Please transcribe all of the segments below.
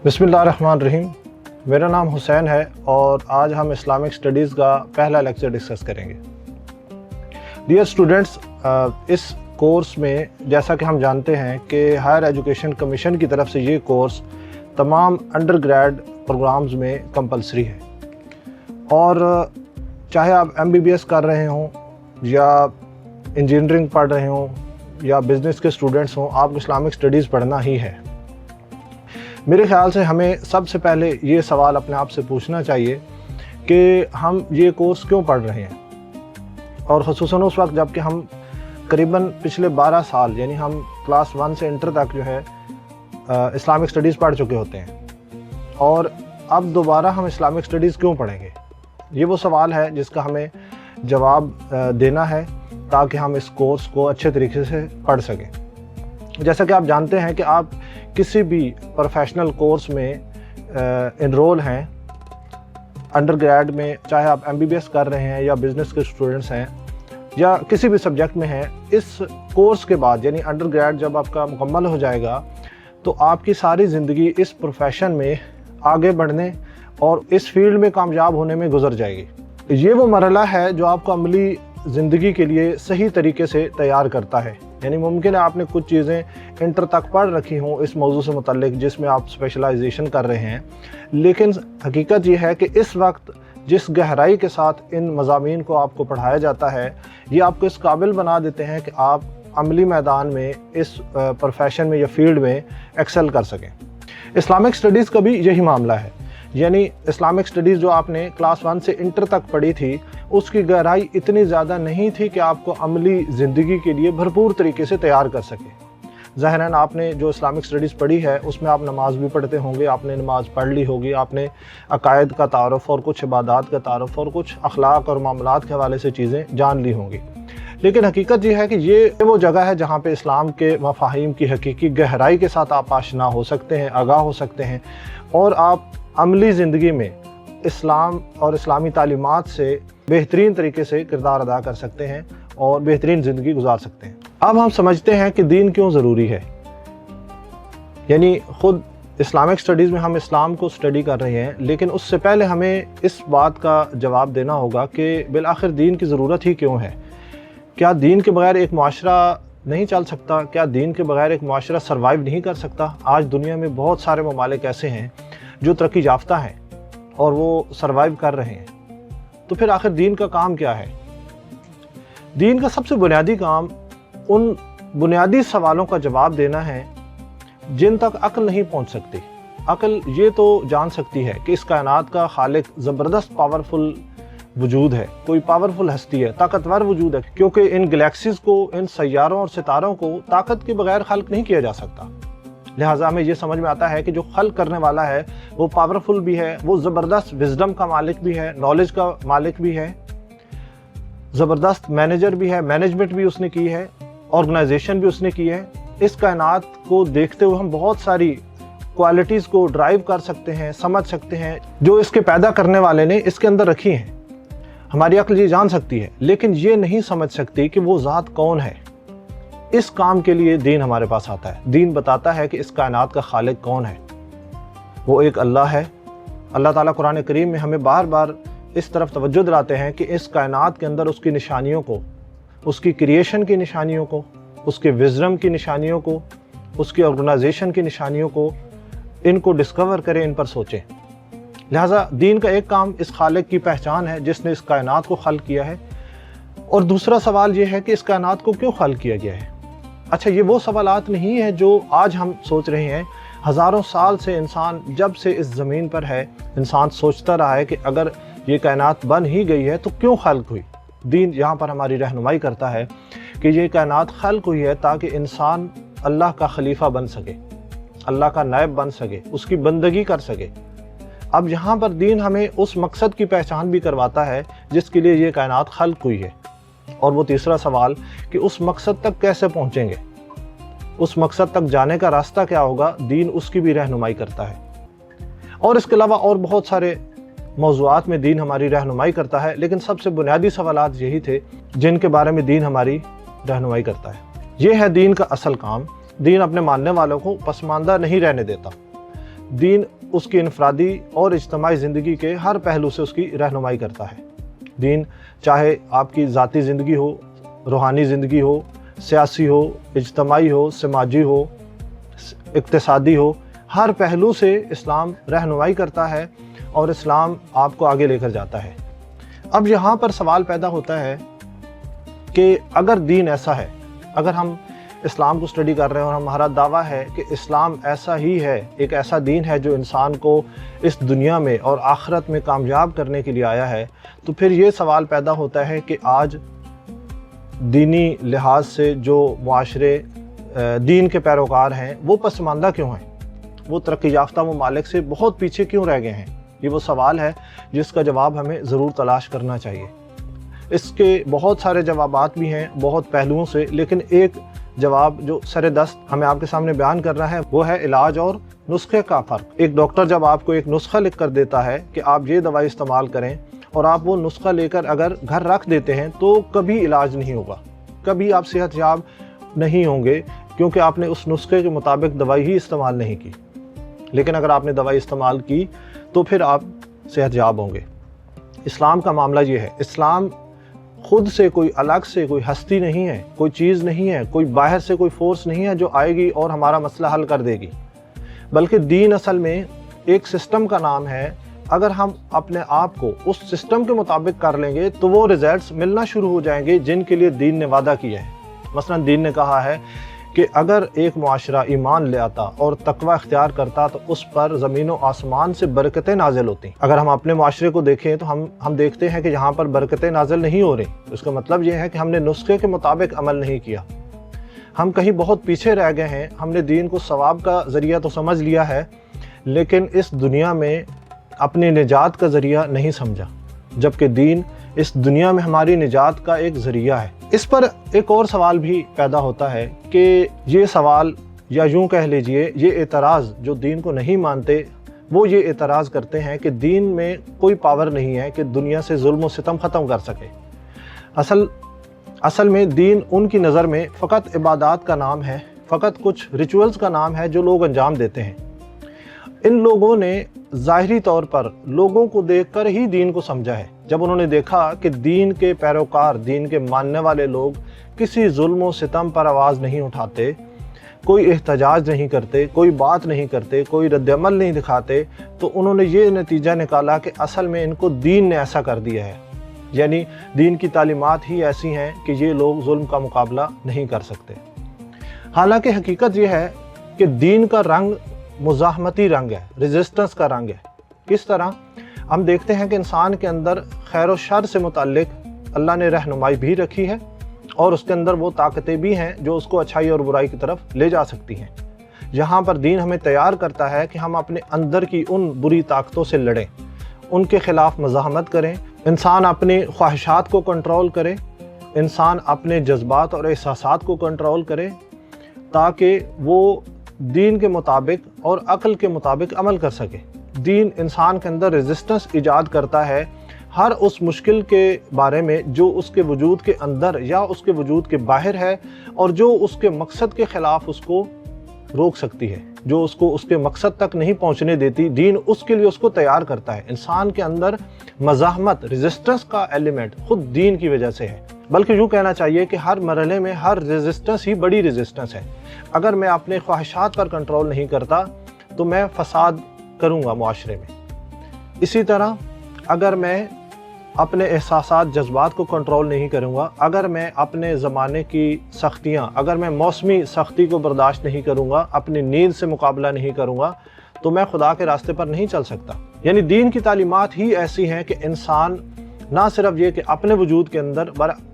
बिस्मिल्लाहिर्रहमानिर्रहीम। मेरा नाम हुसैन है और आज हम इस्लामिक स्टडीज़ का पहला लेक्चर डिस्कस करेंगे। डियर स्टूडेंट्स, इस कोर्स में जैसा कि हम जानते हैं कि हायर एजुकेशन कमीशन की तरफ से ये कोर्स तमाम अंडर ग्रेड प्रोग्राम्स में कंपलसरी है और चाहे आप MBBS कर रहे हों या इंजीनियरिंग पढ़ रहे हों या बिज़नेस के स्टूडेंट्स हों, आपको इस्लामिक स्टडीज़ पढ़ना ही है। मेरे ख़्याल से हमें सबसे पहले ये सवाल अपने आप से पूछना चाहिए कि हम ये कोर्स क्यों पढ़ रहे हैं, और ख़ुसूसन उस वक्त जबकि हम करीबन पिछले 12 साल यानी हम क्लास 1 से इंटर तक जो है इस्लामिक स्टडीज़ पढ़ चुके होते हैं और अब दोबारा हम इस्लामिक स्टडीज़ क्यों पढ़ेंगे। ये वो सवाल है जिसका हमें जवाब देना है ताकि हम इस कोर्स को अच्छे तरीके से पढ़ सकें। जैसा कि आप जानते हैं कि आप किसी भी प्रोफेशनल कोर्स में इनरोल हैं अंडर ग्रेड में, चाहे आप MBBS कर रहे हैं या बिज़नेस के स्टूडेंट्स हैं या किसी भी सब्जेक्ट में हैं, इस कोर्स के बाद यानी अंडर ग्रेड जब आपका मुकम्मल हो जाएगा तो आपकी सारी ज़िंदगी इस प्रोफेशन में आगे बढ़ने और इस फील्ड में कामयाब होने में गुजर जाएगी। ये वो मरहला है जो आपको अमली ज़िंदगी के लिए सही तरीके से तैयार करता है। यानी मुमकिन है आपने कुछ चीज़ें इंटर तक पढ़ रखी हों इस मौजू से मुतल्लिक जिसमें आप स्पेशलाइजेशन कर रहे हैं, लेकिन हकीकत ये है कि इस वक्त जिस गहराई के साथ इन मज़ामीन को आपको पढ़ाया जाता है ये आपको इस काबिल बना देते हैं कि आप अमली मैदान में इस प्रोफेशन में या फील्ड में एक्सेल कर सकें। इस्लामिक स्टडीज़ का भी यही मामला है। यानी इस्लामिक स्टडीज़ जो आपने क्लास 1 से इंटर तक पढ़ी थी उसकी गहराई इतनी ज़्यादा नहीं थी कि आपको अमली ज़िंदगी के लिए भरपूर तरीके से तैयार कर सके। ज़ाहिरन आपने जो इस्लामिक स्टडीज़ पढ़ी है उसमें आप नमाज भी पढ़ते होंगे, आपने नमाज पढ़ ली होगी, आपने अकायद का तारुफ़ और कुछ इबादात का तारुफ़ और कुछ अखलाक और मामलात के हवाले से चीज़ें जान ली होंगी। लेकिन हकीकत ये है कि ये वो जगह है जहाँ पे इस्लाम के मफ़ाहीम की हकीकी गहराई के साथ आप आशना हो सकते हैं, आगाह हो सकते हैं और आप अमली ज़िंदगी में इस्लाम और इस्लामी तालीमात से बेहतरीन तरीके से किरदार अदा कर सकते हैं और बेहतरीन ज़िंदगी गुजार सकते हैं। अब हम समझते हैं कि दीन क्यों ज़रूरी है। यानी ख़ुद इस्लामिक स्टडीज़ में हम इस्लाम को स्टडी कर रहे हैं, लेकिन उससे पहले हमें इस बात का जवाब देना होगा कि बिल-आखिर दीन की ज़रूरत ही क्यों है। क्या दीन के बगैर एक माशरा नहीं चल सकता? क्या दीन के बगैर एक माशरा सर्वाइव नहीं कर सकता? आज दुनिया में बहुत सारे ममालिक ऐसे हैं जो तरक्की याफ्ता हैं और वो सर्वाइव कर रहे हैं। तो फिर आखिर दीन का काम क्या है? दीन का सबसे बुनियादी काम उन बुनियादी सवालों का जवाब देना है जिन तक अक्ल नहीं पहुंच सकती। अक्ल ये तो जान सकती है कि इस कायनात का खालिक ज़बरदस्त पावरफुल वजूद है, कोई पावरफुल हस्ती है, ताकतवर वजूद है, क्योंकि इन गैलेक्सीज़ को, इन सैयारों और सितारों को ताकत के बगैर खल्क नहीं किया जा सकता। लिहाजा हमें ये समझ में आता है कि जो खल्क करने वाला है वो पावरफुल भी है, वो ज़बरदस्त विजडम का मालिक भी है, नॉलेज का मालिक भी है, ज़बरदस्त मैनेजर भी है, मैनेजमेंट भी उसने की है, ऑर्गेनाइजेशन भी उसने की है। इस कायनात को देखते हुए हम बहुत सारी क्वालिटीज़ को ड्राइव कर सकते हैं, समझ सकते हैं जो इसके पैदा करने वाले ने इसके अंदर रखी हैं। हमारी अक्ल ये जान सकती है, लेकिन ये नहीं समझ सकती कि वो ज़ात कौन है। इस काम के लिए दीन हमारे पास आता है। दीन बताता है कि इस कायनात का खालिक कौन है। वो एक अल्लाह है। अल्लाह ताला कुरान करीम में हमें बार बार इस तरफ तवज्जो दिलाते हैं कि इस कायनात के अंदर उसकी निशानियों को, उसकी क्रिएशन की निशानियों को, उसके विज़डम की निशानियों को, उसकी ऑर्गेनाइजेशन की निशानियों को, इनको डिस्कवर करें, इन पर सोचें। लिहाजा दीन का एक काम इस खालिक की पहचान है जिसने इस कायनात को खल्क किया है। और दूसरा सवाल ये है कि इस कायनात को क्यों खल्क किया गया है। अच्छा, ये वो सवालात नहीं है जो आज हम सोच रहे हैं। हज़ारों साल से इंसान जब से इस ज़मीन पर है, इंसान सोचता रहा है कि अगर ये कायनात बन ही गई है तो क्यों खल्क हुई। दीन यहाँ पर हमारी रहनुमाई करता है कि ये कायनात खल्क हुई है ताकि इंसान अल्लाह का खलीफा बन सके, अल्लाह का नायब बन सके, उसकी बंदगी कर सके। अब यहाँ पर दीन हमें उस मकसद की पहचान भी करवाता है जिसके लिए ये कायनात खल्क हुई है। और वो तीसरा सवाल कि उस मकसद तक कैसे पहुँचेंगे, उस मकसद तक जाने का रास्ता क्या होगा, दीन उसकी भी रहनुमाई करता है। और इसके अलावा और बहुत सारे मौज़ूआत में दीन हमारी रहनुमाई करता है, लेकिन सबसे बुनियादी सवालात यही थे जिनके बारे में दीन हमारी रहनुमाई करता है। ये है दीन का असल काम। दीन अपने मानने वालों को पसमानदा नहीं रहने देता। दीन उसकी इनफरादी और इज्तमाई ज़िंदगी के हर पहलू से उसकी रहनुमाई करता है। दीन चाहे आपकी ज़ाती ज़िंदगी हो, रूहानी ज़िंदगी हो, सियासी हो, इज्तमाई हो, समाजी हो, इक्तिसादी हो, हर पहलू से इस्लाम रहनुमाई करता है और इस्लाम आपको आगे लेकर जाता है। अब यहाँ पर सवाल पैदा होता है कि अगर दीन ऐसा है, अगर हम इस्लाम को स्टडी कर रहे हैं और हमारा दावा है कि इस्लाम ऐसा ही है, एक ऐसा दीन है जो इंसान को इस दुनिया में और आखिरत में कामयाब करने के लिए आया है, तो फिर ये सवाल पैदा होता है कि आज दीनी लिहाज से जो मुआशरे दीन के पैरोकार हैं वो पसमानदा क्यों हैं, वो तरक्की याफ्ता ममालिक से बहुत पीछे क्यों रह गए हैं। ये वो सवाल है जिसका जवाब हमें ज़रूर तलाश करना चाहिए। इसके बहुत सारे जवाबात भी हैं बहुत पहलुओं से, लेकिन एक जवाब जो सर-ए-दस्त हमें आपके सामने बयान करना है वो है इलाज और नुस्खे का फ़र्क। एक डॉक्टर जब आपको एक नुस्खा लिख कर देता है कि आप ये दवाई इस्तेमाल करें और आप वो नुस्खा लेकर अगर घर रख देते हैं तो कभी इलाज नहीं होगा, कभी आप सेहतयाब नहीं होंगे, क्योंकि आपने उस नुस्खे के मुताबिक दवाई ही इस्तेमाल नहीं की। लेकिन अगर आपने दवाई इस्तेमाल की तो फिर आप सेहतयाब होंगे। इस्लाम का मामला ये है, इस्लाम खुद से कोई अलग से कोई हस्ती नहीं है, कोई चीज़ नहीं है, कोई बाहर से कोई फोर्स नहीं है जो आएगी और हमारा मसला हल कर देगी, बल्कि दीन असल में एक सिस्टम का नाम है। अगर हम अपने आप को उस सिस्टम के मुताबिक कर लेंगे तो वो रिजल्ट्स मिलना शुरू हो जाएंगे जिनके लिए दीन ने वादा किया है। मसलन दीन ने कहा है कि अगर एक मुआशरा ईमान ले आता और तकवा इख्तियार करता तो उस पर ज़मीन व आसमान से बरकतें नाजिल होती। अगर हम अपने मुआशरे को देखें तो हम देखते हैं कि यहाँ पर बरकतें नाजिल नहीं हो रही। उसका मतलब ये है कि हमने नुस्खे के मुताबिक अमल नहीं किया, हम कहीं बहुत पीछे रह गए हैं। हमने दीन को सवाब का ज़रिया तो समझ लिया है, लेकिन इस दुनिया में अपनी निजात का ज़रिया नहीं समझा, जबकि दीन इस दुनिया में हमारी निजात का एक ज़रिया है। इस पर एक और सवाल भी पैदा होता है कि ये सवाल, या यूँ कह लीजिए ये एतराज़, जो दीन को नहीं मानते वो ये एतराज़ करते हैं कि दीन में कोई पावर नहीं है कि दुनिया से जुल्म व सितम ख़त्म कर सके। असल में दीन उनकी नज़र में फ़कत इबादत का नाम है, फ़कत कुछ रिचुअल्स का नाम है जो लोग अंजाम देते हैं। इन लोगों ने ज़ाहिरी तौर पर लोगों को देखकर ही दीन को समझा है। जब उन्होंने देखा कि दीन के पैरोकार, दीन के मानने वाले लोग किसी जुल्म व सितम पर आवाज़ नहीं उठाते, कोई एहतजाज नहीं करते, कोई बात नहीं करते, कोई रद्दअमल नहीं दिखाते, तो उन्होंने ये नतीजा निकाला कि असल में इनको दीन ने ऐसा कर दिया है, यानी दीन की तालीमात ही ऐसी हैं कि ये लोग जुल्म का मुकाबला नहीं कर सकते। हालांकि हकीकत ये है कि दीन का रंग मुज़ाहमती रंग है, रेजिस्टेंस का रंग है। किस तरह? हम देखते हैं कि इंसान के अंदर खैर व शर से मुताल्लिक अल्लाह ने रहनुमाई भी रखी है और उसके अंदर वो ताकतें भी हैं जो उसको अच्छाई और बुराई की तरफ ले जा सकती हैं। यहाँ पर दीन हमें तैयार करता है कि हम अपने अंदर की उन बुरी ताकतों से लड़ें, उनके ख़िलाफ़ मज़ाहमत करें, इंसान अपने ख्वाहिशात को कंट्रोल करे, इंसान अपने जज्बात और एहसासात को कंट्रोल करे, ताकि वो दीन के मुताबिक और अक्ल के मुताबिक अमल कर सके। दीन इंसान के अंदर रेजिस्टेंस ईजाद करता है हर उस मुश्किल के बारे में जो उसके वजूद के अंदर या उसके वजूद के बाहर है और जो उसके मकसद के ख़िलाफ़ उसको रोक सकती है, जो उसको उसके मकसद तक नहीं पहुंचने देती। दीन उसके लिए उसको तैयार करता है। इंसान के अंदर मज़ाहमत, रेजिस्टेंस का एलिमेंट खुद दीन की वजह से है। बल्कि यूँ कहना चाहिए कि हर मरहले में हर रेजिस्टेंस ही बड़ी रेजिस्टेंस है। अगर मैं अपने ख्वाहिशात पर कंट्रोल नहीं करता तो मैं फसाद करूँगा मुआशरे में। इसी तरह अगर मैं अपने एहसासात, जज्बात को कंट्रोल नहीं करूँगा, अगर मैं अपने ज़माने की सख्तियाँ, अगर मैं मौसमी सख्ती को बर्दाश्त नहीं करूँगा, अपनी नींद से मुकाबला नहीं करूँगा, तो मैं खुदा के रास्ते पर नहीं चल सकता। यानी दीन की तालीमात ही ऐसी हैं कि इंसान ना सिर्फ ये कि अपने वजूद के अंदर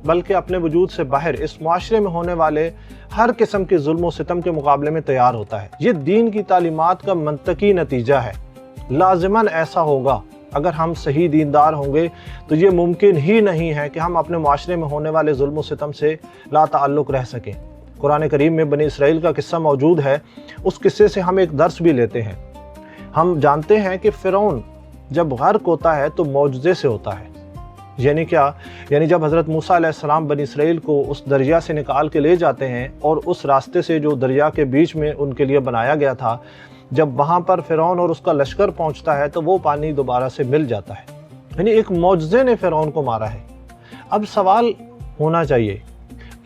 बल्कि अपने वजूद से बाहर इस मुआशरे में होने वाले हर किस्म के जुल्म व सितम के मुकाबले में तैयार होता है। ये दीन की तालीमात का मंतकी नतीजा है। लाज़िमन ऐसा होगा। अगर हम सही दीनदार होंगे तो ये मुमकिन ही नहीं है कि हम अपने मुआशरे में होने वाले जुल्म व सितम से लाताल्लुक़ रह सकें। कुरान करीम में बनी इसराइल का किस्सा मौजूद है। उस किस्से से हम एक दर्स भी लेते हैं। हम जानते हैं कि फ़िरौन जब गर्क होता है तो मौजज़े से होता है। यानी क्या? यानी जब हज़रत मूसा अलैहिस्सलाम बनी इसराइल को उस दरिया से निकाल के ले जाते हैं और उस रास्ते से जो दरिया के बीच में उनके लिए बनाया गया था, جب وہاں پر فرعون اور اس کا لشکر پہنچتا ہے تو وہ پانی دوبارہ سے مل جاتا ہے، یعنی ایک معجزے نے فرعون کو مارا ہے۔ اب سوال ہونا چاہیے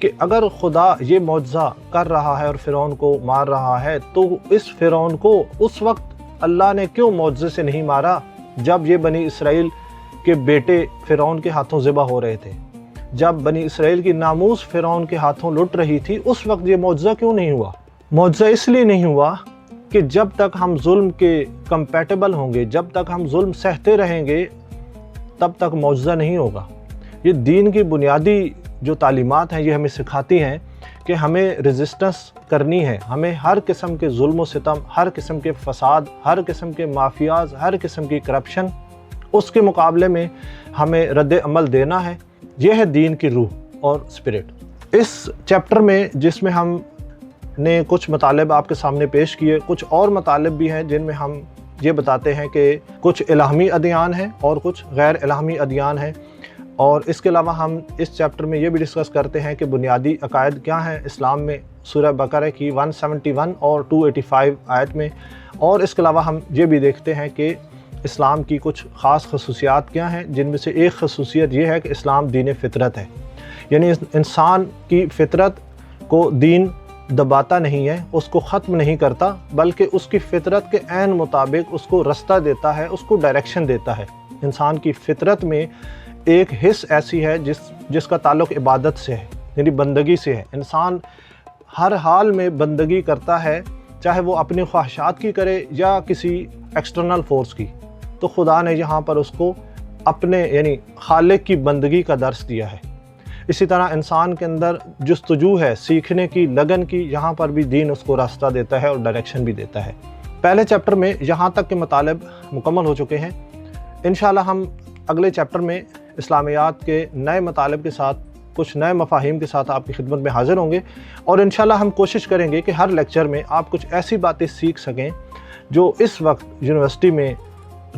کہ اگر خدا یہ معجزہ کر رہا ہے اور فرعون کو مار رہا ہے تو اس فرعون کو اس وقت اللہ نے کیوں معجزے سے نہیں مارا جب یہ بنی اسرائیل کے بیٹے فرعون کے ہاتھوں ذبح ہو رہے تھے، جب بنی اسرائیل کی ناموس فرعون کے ہاتھوں لٹ رہی تھی، اس وقت یہ معجزہ کیوں نہیں ہوا؟ معجزہ اس لیے نہیں ہوا کہ جب تک ہم ظلم کے کمپیٹیبل ہوں گے، جب تک ہم ظلم سہتے رہیں گے، تب تک معجزہ نہیں ہوگا۔ یہ دین کی بنیادی جو تعلیمات ہیں یہ ہمیں سکھاتی ہیں کہ ہمیں ریزسٹنس کرنی ہے، ہمیں ہر قسم کے ظلم و ستم، ہر قسم کے فساد، ہر قسم کے مافیاز، ہر قسم کی کرپشن، اس کے مقابلے میں ہمیں رد عمل دینا ہے۔ یہ ہے دین کی روح اور اسپرٹ۔ اس چیپٹر میں جس میں ہم نے کچھ مطالب آپ کے سامنے پیش کیے، کچھ اور مطالب بھی ہیں جن میں ہم یہ بتاتے ہیں کہ کچھ الہامی ادیان ہیں اور کچھ غیر الہامی ادیان ہیں، اور اس کے علاوہ ہم اس چیپٹر میں یہ بھی ڈسکس کرتے ہیں کہ بنیادی عقائد کیا ہیں اسلام میں سورہ بقرہ کی 171 اور 285 آیت میں، اور اس کے علاوہ ہم یہ بھی دیکھتے ہیں کہ اسلام کی کچھ خاص خصوصیات کیا ہیں، جن میں سے ایک خصوصیت یہ ہے کہ اسلام دین فطرت ہے، یعنی انسان کی فطرت کو دین دباتا نہیں ہے، اس کو ختم نہیں کرتا، بلکہ اس کی فطرت کے عین مطابق اس کو رستہ دیتا ہے، اس کو ڈائریکشن دیتا ہے۔ انسان کی فطرت میں ایک حص ایسی ہے جس کا تعلق عبادت سے ہے، یعنی بندگی سے ہے۔ انسان ہر حال میں بندگی کرتا ہے، چاہے وہ اپنی خواہشات کی کرے یا کسی ایکسٹرنل فورس کی، تو خدا نے یہاں پر اس کو اپنے یعنی خالق کی بندگی کا درس دیا ہے۔ اسی طرح انسان کے اندر جستجو ہے سیکھنے کی، لگن کی، یہاں پر بھی دین اس کو راستہ دیتا ہے اور ڈائریکشن بھی دیتا ہے۔ پہلے چیپٹر میں یہاں تک کے مطالب مکمل ہو چکے ہیں۔ انشاءاللہ ہم اگلے چیپٹر میں اسلامیات کے نئے مطالب کے ساتھ، کچھ نئے مفاہیم کے ساتھ آپ کی خدمت میں حاضر ہوں گے، اور انشاءاللہ ہم کوشش کریں گے کہ ہر لیکچر میں آپ کچھ ایسی باتیں سیکھ سکیں جو اس وقت یونیورسٹی میں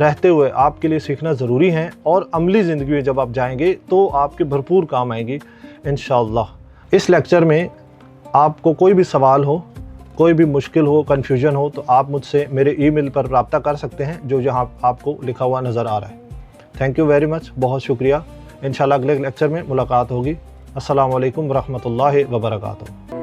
رہتے ہوئے آپ کے لیے سیکھنا ضروری ہیں، اور عملی زندگی میں جب آپ جائیں گے تو آپ کے بھرپور کام آئیں گی انشاءاللہ۔ اس لیکچر میں آپ کو کوئی بھی سوال ہو، کوئی بھی مشکل ہو، کنفیوژن ہو، تو آپ مجھ سے میرے ای میل پر رابطہ کر سکتے ہیں جو یہاں آپ کو لکھا ہوا نظر آ رہا ہے۔ تھینک یو ویری مچ، بہت شکریہ۔ انشاءاللہ اگلے لیکچر میں ملاقات ہوگی۔ السلام علیکم ورحمۃ اللہ وبرکاتہ۔